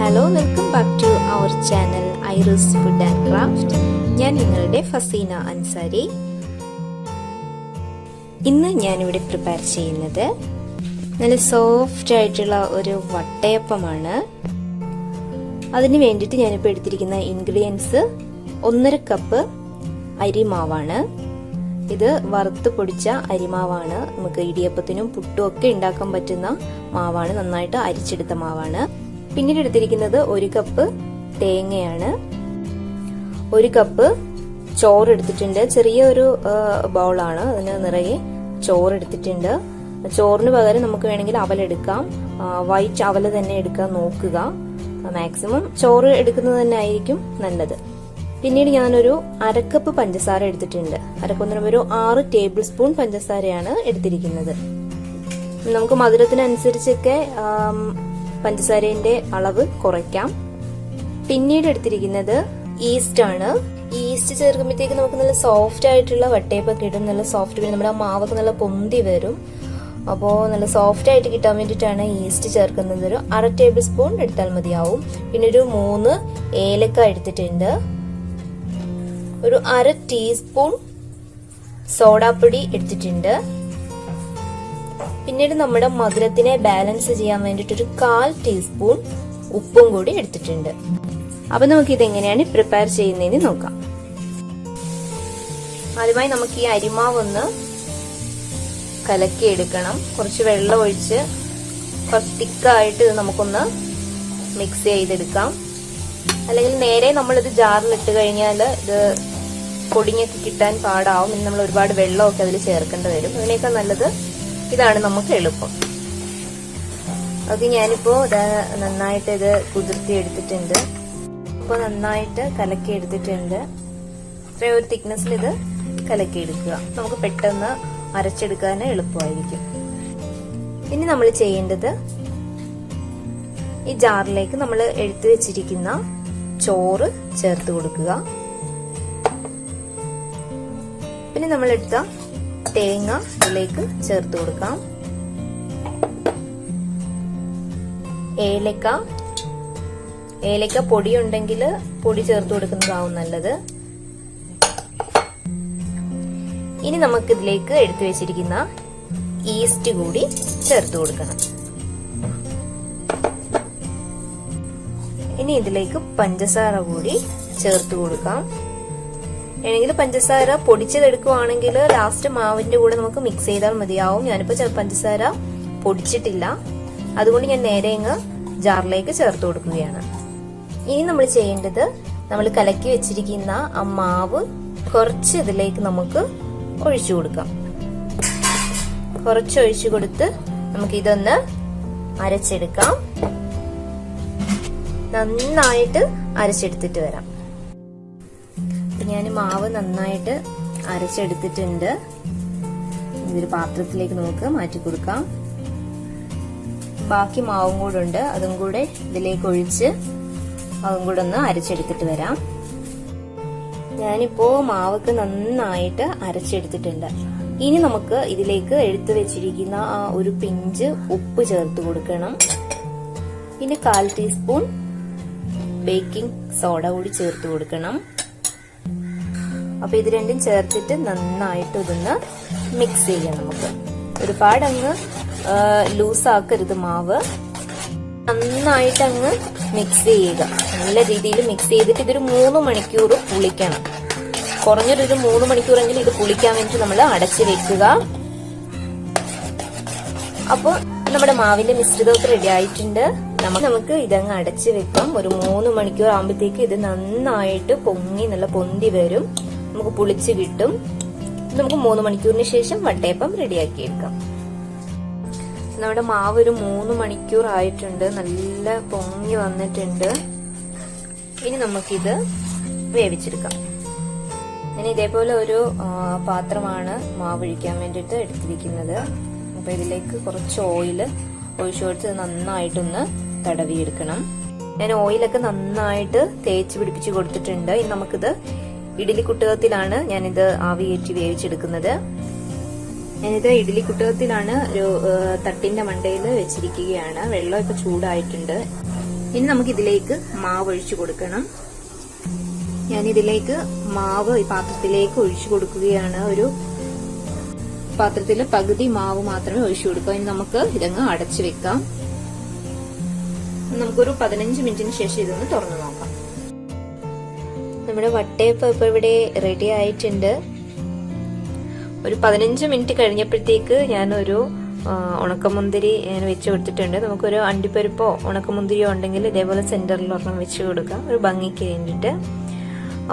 Hello, welcome back to our channel ഐറൂസ് food and craft. ഞാൻ നിങ്ങളുടെ ഫസീന അൻസാരി. ഇന്ന് ഞാനിവിടെ പ്രിപ്പയർ ചെയ്യുന്നത് നല്ല സോഫ്റ്റ് ആയിട്ടുള്ള ഒരു വട്ടയപ്പമാണ്. അതിന് വേണ്ടിയിട്ട് ഞാനിപ്പോൾ എടുത്തിരിക്കുന്ന ഇൻഗ്രീഡിയൻസ് 1.5 കപ്പ് അരിമാവാണ്. ഇത് വറുത്ത് പൊടിച്ച അരിമാവാണ്. നമുക്ക് ഇടിയപ്പത്തിനും പുട്ടും ഒക്കെ ഉണ്ടാക്കാൻ പറ്റുന്ന മാവാണ്. നന്നായിട്ട് അരിച്ചെടുത്ത മാവാണ്. പിന്നീട് എടുത്തിരിക്കുന്നത് 1 കപ്പ് തേങ്ങയാണ്. 1 കപ്പ് ചോറ് എടുത്തിട്ടുണ്ട്. ചെറിയൊരു ബൗളാണ്, അതിന് നിറയെ ചോറ് എടുത്തിട്ടുണ്ട്. ചോറിന് പകരം നമുക്ക് വേണമെങ്കിൽ അവലെടുക്കാം. വൈറ്റ് അവല് തന്നെ എടുക്കാൻ നോക്കുക. മാക്സിമം ചോറ് എടുക്കുന്നത് തന്നെ ആയിരിക്കും നല്ലത്. പിന്നീട് ഞാനൊരു 1/2 കപ്പ് പഞ്ചസാര എടുത്തിട്ടുണ്ട്. ഒരു 6 ടേബിൾ സ്പൂൺ പഞ്ചസാരയാണ് എടുത്തിരിക്കുന്നത്. നമുക്ക് മധുരത്തിനനുസരിച്ചൊക്കെ പഞ്ചസാരയുടെ അളവ് കുറയ്ക്കാം. പിന്നീട് എടുത്തിരിക്കുന്നത് ഈസ്റ്റ് ആണ്. ഈസ്റ്റ് ചേർക്കുമ്പോഴത്തേക്ക് നമുക്ക് നല്ല സോഫ്റ്റ് ആയിട്ടുള്ള വട്ടയപ്പൊക്കെ ഇടും. നല്ല സോഫ്റ്റ്, നമ്മുടെ മാവൊക്കെ നല്ല പൊന്തി വരും. അപ്പോൾ നല്ല സോഫ്റ്റ് ആയിട്ട് കിട്ടാൻ വേണ്ടിയിട്ടാണ് ഈസ്റ്റ് ചേർക്കുന്നത്. ഒരു 1/2 ടേബിൾ സ്പൂൺ എടുത്താൽ മതിയാവും. പിന്നെ ഒരു 3 ഏലക്ക എടുത്തിട്ടുണ്ട്. ഒരു 1/2 ടീസ്പൂൺ സോഡാപ്പൊടി എടുത്തിട്ടുണ്ട്. പിന്നീട് നമ്മുടെ മധുരത്തിനെ ബാലൻസ് ചെയ്യാൻ വേണ്ടിയിട്ട് ഒരു 1/4 ടീസ്പൂൺ ഉപ്പും കൂടി എടുത്തിട്ടുണ്ട്. അപ്പൊ നമുക്ക് ഇതെങ്ങനെയാണ് പ്രിപ്പയർ ചെയ്യുന്നതെന്ന് നോക്കാം. ആദ്യമായി നമുക്ക് ഈ അരിമാവ് ഒന്ന് കലക്കിയെടുക്കണം. കുറച്ച് വെള്ളം ഒഴിച്ച് കുറച്ച് തിക്കായിട്ട് ഇത് നമുക്കൊന്ന് മിക്സ് ചെയ്തെടുക്കാം. അല്ലെങ്കിൽ നേരെ നമ്മളിത് ജാറിലിട്ട് കഴിഞ്ഞാൽ ഇത് പൊടിഞ്ഞൊക്കെ കിട്ടാൻ പാടാവും. ഇനി നമ്മൾ ഒരുപാട് വെള്ളമൊക്കെ അതിൽ ചേർക്കേണ്ടി വരും. അതിനേക്കാൾ നല്ലത് ഇതാണ് നമുക്ക് എളുപ്പം. ഓക്കെ, ഞാനിപ്പോ നന്നായിട്ട് ഇത് കുതിർത്തി എടുത്തിട്ടുണ്ട്. ഇപ്പോൾ നന്നായിട്ട് കലക്കി എടുത്തിട്ടുണ്ട്. ഇത്രയും ഒരു തിക്നെസ്സിൽ ഇത് കലക്കി എടുക്കുക. നമുക്ക് പെട്ടെന്ന് അരച്ചെടുക്കാൻ എളുപ്പമായിരിക്കും. ഇനി നമ്മൾ ചെയ്യേണ്ടത് ഈ ജാറിലേക്ക് നമ്മൾ എടുത്തു വെച്ചിരിക്കുന്ന ചോറ് ചേർത്ത് കൊടുക്കുക. പിന്നെ നമ്മൾ എടുത്ത തേങ്ങ ഇതിലേക്ക് ചേർത്ത് കൊടുക്കാം. ഏലക്ക പൊടി ഉണ്ടെങ്കിൽ പൊടി ചേർത്ത് കൊടുക്കുന്നതാവും നല്ലത്. ഇനി നമുക്ക് ഇതിലേക്ക് എടുത്തു വെച്ചിരിക്കുന്ന ഈസ്റ്റ് കൂടി ചേർത്ത് കൊടുക്കണം. ഇനി ഇതിലേക്ക് പഞ്ചസാര കൂടി ചേർത്ത് കൊടുക്കാം. വേണമെങ്കിൽ പഞ്ചസാര പൊടിച്ചതെടുക്കുവാണെങ്കിൽ ലാസ്റ്റ് മാവിന്റെ കൂടെ നമുക്ക് മിക്സ് ചെയ്താൽ മതിയാവും. ഞാനിപ്പോ പഞ്ചസാര പൊടിച്ചിട്ടില്ല, അതുകൊണ്ട് ഞാൻ നേരെ ജാറിലേക്ക് ചേർത്ത് കൊടുക്കുകയാണ്. ഇനി നമ്മൾ ചെയ്യേണ്ടത്, നമ്മൾ കലക്കി വെച്ചിരിക്കുന്ന ആ മാവ് കുറച്ച് ഇതിലേക്ക് നമുക്ക് ഒഴിച്ചു കൊടുക്കാം. കുറച്ച് ഒഴിച്ചു കൊടുത്ത് നമുക്ക് ഇതൊന്ന് അരച്ചെടുക്കാം. നന്നായിട്ട് അരച്ചെടുത്തിട്ട് വരാം. ഞാൻ മാവ് നന്നായിട്ട് അരച്ചെടുത്തിട്ടുണ്ട്. ഇതൊരു പാത്രത്തിലേക്ക് നമുക്ക് മാറ്റി കൊടുക്കാം. ബാക്കി മാവും കൂടെ ഉണ്ട്, അതും കൂടെ ഇതിലേക്ക് ഒഴിച്ച് അതും കൂടെ ഒന്ന് അരച്ചെടുത്തിട്ട് വരാം. ഞാനിപ്പോ മാവൊക്കെ നന്നായിട്ട് അരച്ചെടുത്തിട്ടുണ്ട്. ഇനി നമുക്ക് ഇതിലേക്ക് എടുത്തു വെച്ചിരിക്കുന്ന ആ ഒരു പിഞ്ച് ഉപ്പ് ചേർത്ത് കൊടുക്കണം. പിന്നെ 1/4 ടീസ്പൂൺ ബേക്കിംഗ് സോഡ കൂടി ചേർത്ത് കൊടുക്കണം. അപ്പൊ ഇത് രണ്ടും ചേർത്തിട്ട് നന്നായിട്ട് ഇതൊന്ന് മിക്സ് ചെയ്യാം. നമുക്ക് ഒരുപാട് അങ്ങ് ലൂസ് ആക്കരുത് മാവ്. നന്നായിട്ട് അങ്ങ് മിക്സ് ചെയ്യുക. നല്ല രീതിയിൽ മിക്സ് ചെയ്തിട്ട് ഇതൊരു 3 മണിക്കൂർ പുളിക്കണം. കുറഞ്ഞൊരു 3 മണിക്കൂറെങ്കിലും ഇത് പുളിക്കാൻ വേണ്ടി നമ്മൾ അടച്ചു വെക്കുക. അപ്പോൾ നമ്മുടെ മാവിന്റെ മിശ്രിതമൊക്കെ റെഡി ആയിട്ടുണ്ട്. നമുക്ക് ഇതങ്ങ് അടച്ചു വെക്കാം. ഒരു 3 മണിക്കൂർ ആകുമ്പോഴത്തേക്ക് ഇത് നന്നായിട്ട് പൊങ്ങി നല്ല പൊന്തി വരും. നമുക്ക് പുളിച്ച് കിട്ടും. നമുക്ക് 3 മണിക്കൂറിന് ശേഷം വട്ടയപ്പം റെഡിയാക്കി എടുക്കാം. നമ്മുടെ മാവ് ഒരു 3 മണിക്കൂർ ആയിട്ടുണ്ട്. നല്ല പൊങ്ങി വന്നിട്ടുണ്ട്. ഇനി നമുക്കിത് വേവിച്ചെടുക്കാം. ഞാൻ ഇതേപോലെ ഒരു പാത്രമാണ് മാവ് ഒഴിക്കാൻ വേണ്ടിയിട്ട് എടുത്തിരിക്കുന്നത്. അപ്പൊ ഇതിലേക്ക് കുറച്ച് ഓയില് ഒഴിച്ചു കൊടുത്ത് നന്നായിട്ടൊന്ന് തടവിയെടുക്കണം. ഞാൻ ഓയിലൊക്കെ നന്നായിട്ട് തേച്ച് പിടിപ്പിച്ച് കൊടുത്തിട്ടുണ്ട്. ഇനി നമുക്കിത് ഇഡ്ഡലി കുട്ടകത്തിലാണ് ഞാനിത് ആവി കയറ്റി വേവിച്ചെടുക്കുന്നത്. ഞാനിത് ഇഡ്ഡലി കുട്ടകത്തിലാണ് ഒരു തട്ടിന്റെ മണ്ടയിൽ വെച്ചിരിക്കുകയാണ്. വെള്ളം ഇപ്പൊ ചൂടായിട്ടുണ്ട്. ഇനി നമുക്ക് ഇതിലേക്ക് മാവ് ഒഴിച്ചു കൊടുക്കണം. ഞാനിതിലേക്ക് മാവ് ഈ പാത്രത്തിലേക്ക് ഒഴിച്ചു കൊടുക്കുകയാണ്. ഒരു പാത്രത്തിൽ പകുതി മാവ് മാത്രമേ ഒഴിച്ചു കൊടുക്കൂ. ഇനി നമുക്ക് ഇതങ്ങ് അടച്ചു വെക്കാം. നമുക്കൊരു 15 മിനിറ്റിന് ശേഷം ഇതൊന്ന് തുറന്നു നോക്കാം. നമ്മുടെ വട്ടയപ്പം ഇപ്പൊ ഇവിടെ റെഡി ആയിട്ടുണ്ട്. ഒരു 15 മിനിറ്റ് കഴിഞ്ഞപ്പോഴത്തേക്ക് ഞാനൊരു ഉണക്കമുന്തിരി ഞാൻ വെച്ച് കൊടുത്തിട്ടുണ്ട്. നമുക്കൊരു അണ്ടിപ്പരിപ്പോ ഉണക്കമുന്തിരിയോ ഉണ്ടെങ്കിൽ ഇതേപോലെ സെന്ററിൽ ഒരെണ്ണം വെച്ച് കൊടുക്കാം, ഒരു ഭംഗിക്ക് വേണ്ടിയിട്ട്.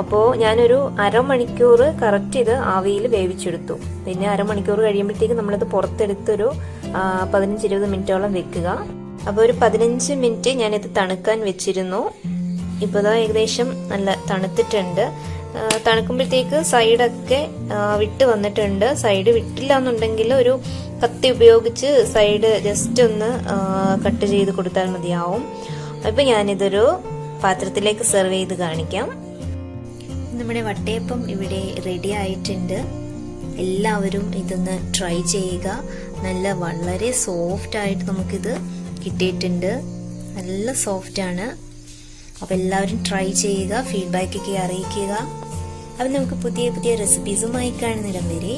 അപ്പോൾ ഞാനൊരു അരമണിക്കൂർ കറക്റ്റ് ഇത് ആവിയിൽ വേവിച്ചെടുത്തു. പിന്നെ അരമണിക്കൂർ കഴിയുമ്പോഴത്തേക്ക് നമ്മളത് പുറത്തെടുത്തൊരു 15-20 മിനിറ്റോളം വെക്കുക. അപ്പോൾ ഒരു 15 മിനിറ്റ് ഞാനിത് തണുക്കാൻ വെച്ചിരുന്നു. ഇപ്പോൾ ഇതാ ഏകദേശം നല്ല തണുത്തിട്ടുണ്ട്. തണുക്കുമ്പോഴത്തേക്ക് സൈഡൊക്കെ വിട്ട് വന്നിട്ടുണ്ട്. സൈഡ് വിട്ടില്ല എന്നുണ്ടെങ്കിൽ ഒരു കത്തി ഉപയോഗിച്ച് സൈഡ് ജസ്റ്റ് ഒന്ന് കട്ട് ചെയ്ത് കൊടുത്താൽ മതിയാവും. അപ്പം ഞാനിതൊരു പാത്രത്തിലേക്ക് സെർവ് ചെയ്ത് കാണിക്കാം. നമ്മുടെ വട്ടയപ്പം ഇവിടെ റെഡി ആയിട്ടുണ്ട്. എല്ലാവരും ഇതൊന്ന് ട്രൈ ചെയ്യുക. വളരെ സോഫ്റ്റ് ആയിട്ട് നമുക്കിത് കിട്ടിയിട്ടുണ്ട്. നല്ല സോഫ്റ്റ് ആണ്. അപ്പോൾ എല്ലാവരും ട്രൈ ചെയ്യുക, ഫീഡ്ബാക്കൊക്കെ അറിയിക്കുക. അപ്പം നമുക്ക് പുതിയ പുതിയ റെസിപ്പീസുമായി കാണുന്നിടം വരെ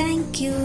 താങ്ക് യു.